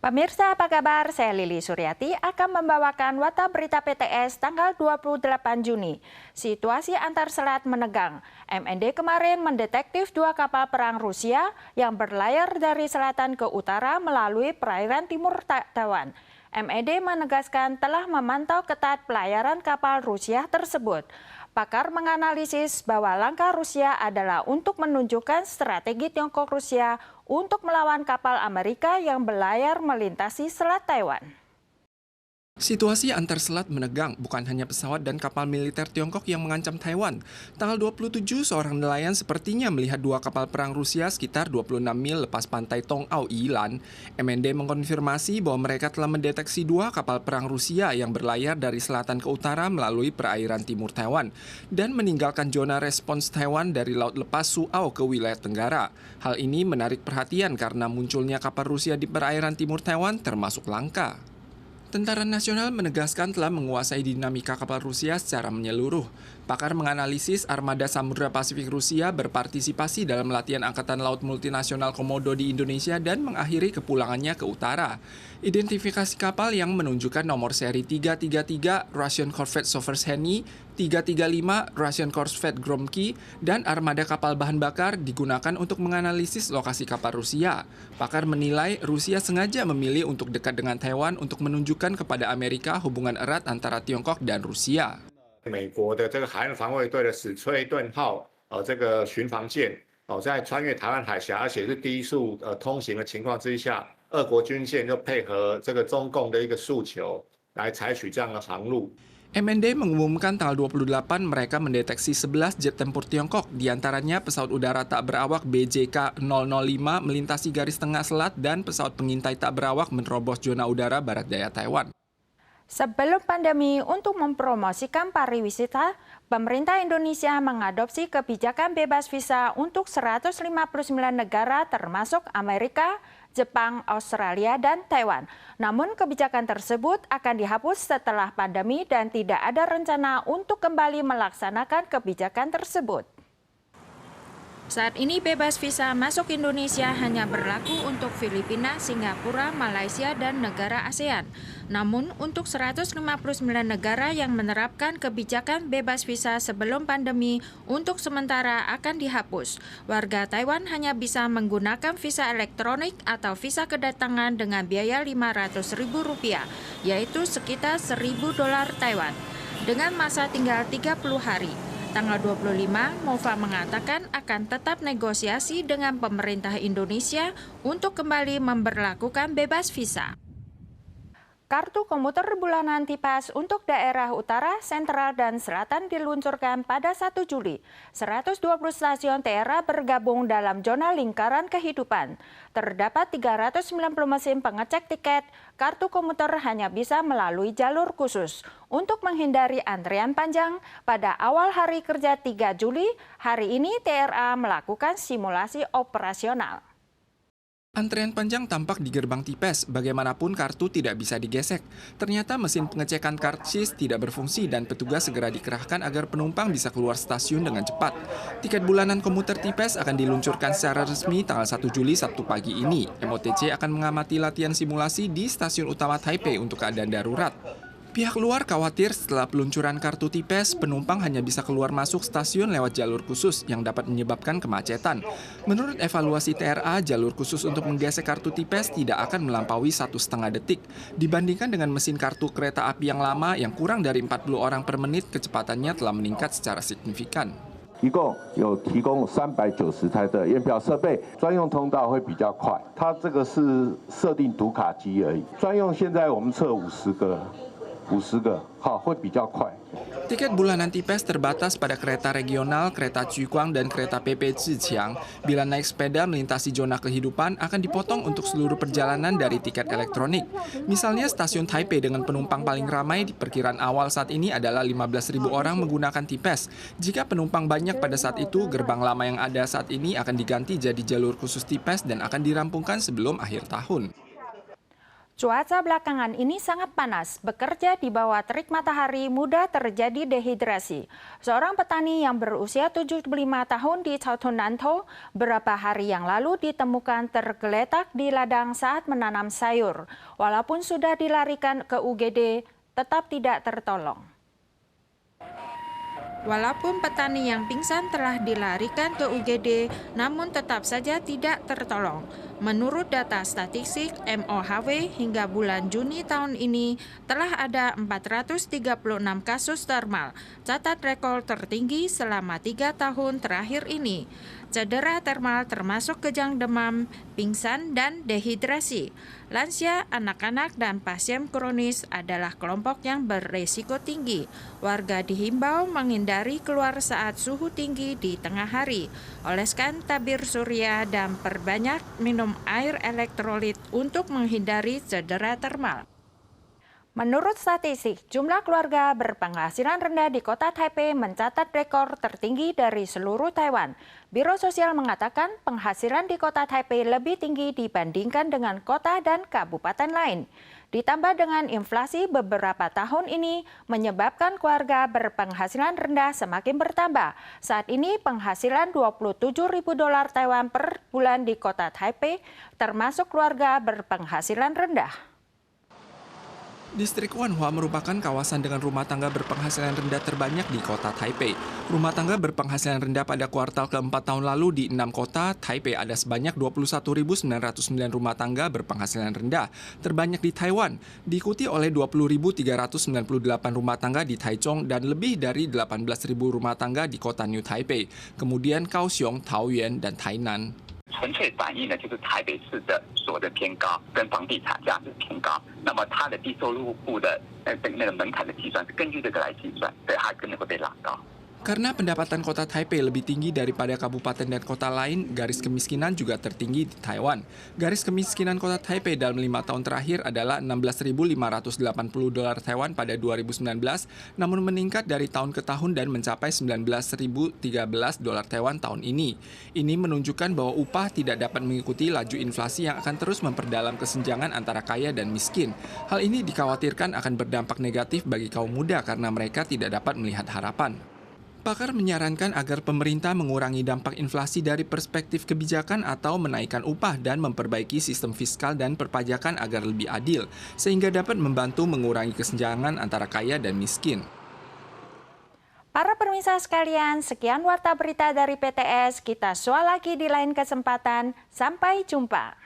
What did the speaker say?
Pemirsa apa kabar? Saya Lili Suryati akan membawakan Warta Berita PTS tanggal 28 Juni. Situasi antar selat menegang. MND kemarin mendetektif 2 kapal perang Rusia yang berlayar dari selatan ke utara melalui perairan timur Taiwan. MND menegaskan telah memantau ketat pelayaran kapal Rusia tersebut. Pakar menganalisis bahwa langkah Rusia adalah untuk menunjukkan strategi Tiongkok Rusia untuk melawan kapal Amerika yang berlayar melintasi Selat Taiwan. Situasi antar selat menegang, bukan hanya pesawat dan kapal militer Tiongkok yang mengancam Taiwan. Tanggal 27, seorang nelayan sepertinya melihat 2 kapal perang Rusia sekitar 26 mil lepas pantai Tong Au Yilan. MND mengkonfirmasi bahwa mereka telah mendeteksi 2 kapal perang Rusia yang berlayar dari selatan ke utara melalui perairan timur Taiwan dan meninggalkan zona respons Taiwan dari Laut Lepas Suau ke wilayah Tenggara. Hal ini menarik perhatian karena munculnya kapal Rusia di perairan timur Taiwan termasuk langka. Tentara Nasional menegaskan telah menguasai dinamika kapal Rusia secara menyeluruh. Pakar menganalisis armada Samudra Pasifik Rusia berpartisipasi dalam latihan Angkatan Laut Multinasional Komodo di Indonesia dan mengakhiri kepulangannya ke utara. Identifikasi kapal yang menunjukkan nomor seri 333 Russian Corvette Sovereign, 335 Russian Corvette Gromky, dan armada kapal bahan bakar digunakan untuk menganalisis lokasi kapal Rusia. Pakar menilai Rusia sengaja memilih untuk dekat dengan Taiwan untuk menunjukkan kepada Amerika hubungan erat antara Tiongkok dan Rusia. 美国的这个海岸防卫队的史崔顿号这个巡防舰在穿越台湾海峡，而且是低速通行的情况之下，俄国军舰就配合这个中共的一个诉求来采取这样的航路。 MND mengumumkan tanggal 28 mereka mendeteksi 11 jet tempur Tiongkok, diantaranya pesawat udara tak berawak BJK-005 melintasi garis tengah selat dan pesawat pengintai tak berawak menerobos zona udara barat daya Taiwan. Sebelum pandemi, untuk mempromosikan pariwisata, pemerintah Indonesia mengadopsi kebijakan bebas visa untuk 159 negara termasuk Amerika, Jepang, Australia, dan Taiwan. Namun kebijakan tersebut akan dihapus setelah pandemi dan tidak ada rencana untuk kembali melaksanakan kebijakan tersebut. Saat ini bebas visa masuk Indonesia hanya berlaku untuk Filipina, Singapura, Malaysia, dan negara ASEAN. Namun untuk 159 negara yang menerapkan kebijakan bebas visa sebelum pandemi untuk sementara akan dihapus. Warga Taiwan hanya bisa menggunakan visa elektronik atau visa kedatangan dengan biaya Rp500.000, yaitu sekitar $1.000 Taiwan, dengan masa tinggal 30 hari. Tanggal 25, MOFA mengatakan akan tetap negosiasi dengan pemerintah Indonesia untuk kembali memberlakukan bebas visa. Kartu komuter bulanan TIPAS untuk daerah utara, sentral, dan selatan diluncurkan pada 1 Juli. 120 stasiun TRA bergabung dalam zona lingkaran kehidupan. Terdapat 390 mesin pengecek tiket. Kartu komuter hanya bisa melalui jalur khusus. Untuk menghindari antrian panjang, pada awal hari kerja 3 Juli, hari ini TRA melakukan simulasi operasional. Antrean panjang tampak di gerbang TIPAS, bagaimanapun kartu tidak bisa digesek. Ternyata mesin pengecekan karcis tidak berfungsi dan petugas segera dikerahkan agar penumpang bisa keluar stasiun dengan cepat. Tiket bulanan komuter TIPAS akan diluncurkan secara resmi tanggal 1 Juli Sabtu pagi ini. MOTC akan mengamati latihan simulasi di stasiun utama Taipei untuk keadaan darurat. Pihak luar khawatir setelah peluncuran kartu TIPAS, penumpang hanya bisa keluar masuk stasiun lewat jalur khusus yang dapat menyebabkan kemacetan. Menurut evaluasi TRA, jalur khusus untuk menggesek kartu TIPAS tidak akan melampaui 1,5 detik. Dibandingkan dengan mesin kartu kereta api yang lama yang kurang dari 40 orang per menit, kecepatannya telah meningkat secara signifikan. 一共有提供390台的验票设备，专用通道会比较快。它这个是设定读卡机而已，专用现在我们测50个。好，会比较快。 Tiket bulanan TIPAS terbatas pada kereta regional, kereta Cukuang, dan kereta PP Zhiqiang. Bila naik sepeda melintasi zona kehidupan, akan dipotong untuk seluruh perjalanan dari tiket elektronik. Misalnya stasiun Taipei dengan penumpang paling ramai di perkiraan awal saat ini adalah 15.000 orang menggunakan TIPAS. Jika penumpang banyak pada saat itu, gerbang lama yang ada saat ini akan diganti jadi jalur khusus TIPAS dan akan dirampungkan sebelum akhir tahun. Cuaca belakangan ini sangat panas. Bekerja di bawah terik matahari mudah terjadi dehidrasi. Seorang petani yang berusia 75 tahun di Chautonanto beberapa hari yang lalu ditemukan tergeletak di ladang saat menanam sayur. Walaupun sudah dilarikan ke UGD, tetap tidak tertolong. Walaupun petani yang pingsan telah dilarikan ke UGD, namun tetap saja tidak tertolong. Menurut data statistik MOHW, hingga bulan Juni tahun ini telah ada 436 kasus termal, catat rekor tertinggi selama 3 tahun terakhir ini. Cedera termal termasuk kejang demam, pingsan, dan dehidrasi. Lansia, anak-anak, dan pasien kronis adalah kelompok yang beresiko tinggi. Warga dihimbau menghindari keluar saat suhu tinggi di tengah hari. Oleskan tabir surya dan perbanyak minum air elektrolit untuk menghindari cedera termal. Menurut statistik, jumlah keluarga berpenghasilan rendah di kota Taipei mencatat rekor tertinggi dari seluruh Taiwan. Biro Sosial mengatakan penghasilan di kota Taipei lebih tinggi dibandingkan dengan kota dan kabupaten lain. Ditambah dengan inflasi beberapa tahun ini menyebabkan keluarga berpenghasilan rendah semakin bertambah. Saat ini penghasilan 27.000 dolar Taiwan per bulan di kota Taipei termasuk keluarga berpenghasilan rendah. Distrik Wanhua merupakan kawasan dengan rumah tangga berpenghasilan rendah terbanyak di kota Taipei. Rumah tangga berpenghasilan rendah pada kuartal keempat tahun lalu di 6 kota Taipei ada sebanyak 21.909 rumah tangga berpenghasilan rendah, terbanyak di Taiwan, diikuti oleh 20.398 rumah tangga di Taichung dan lebih dari 18.000 rumah tangga di kota New Taipei, kemudian Kaohsiung, Taoyuan, dan Tainan. 纯粹反映的就是台北市的所得偏高，跟房地产价值偏高。那么它的低收入户的那个门槛的计算是根据这个来计算，所以它可能会被拉高。 Karena pendapatan kota Taipei lebih tinggi daripada kabupaten dan kota lain, garis kemiskinan juga tertinggi di Taiwan. Garis kemiskinan kota Taipei dalam 5 tahun terakhir adalah 16.580 dolar Taiwan pada 2019, namun meningkat dari tahun ke tahun dan mencapai 19.013 dolar Taiwan tahun ini. Ini menunjukkan bahwa upah tidak dapat mengikuti laju inflasi yang akan terus memperdalam kesenjangan antara kaya dan miskin. Hal ini dikhawatirkan akan berdampak negatif bagi kaum muda karena mereka tidak dapat melihat harapan. Pakar menyarankan agar pemerintah mengurangi dampak inflasi dari perspektif kebijakan atau menaikkan upah dan memperbaiki sistem fiskal dan perpajakan agar lebih adil, sehingga dapat membantu mengurangi kesenjangan antara kaya dan miskin. Para pemirsa sekalian, sekian warta berita dari PTS. Kita soal lagi di lain kesempatan. Sampai jumpa.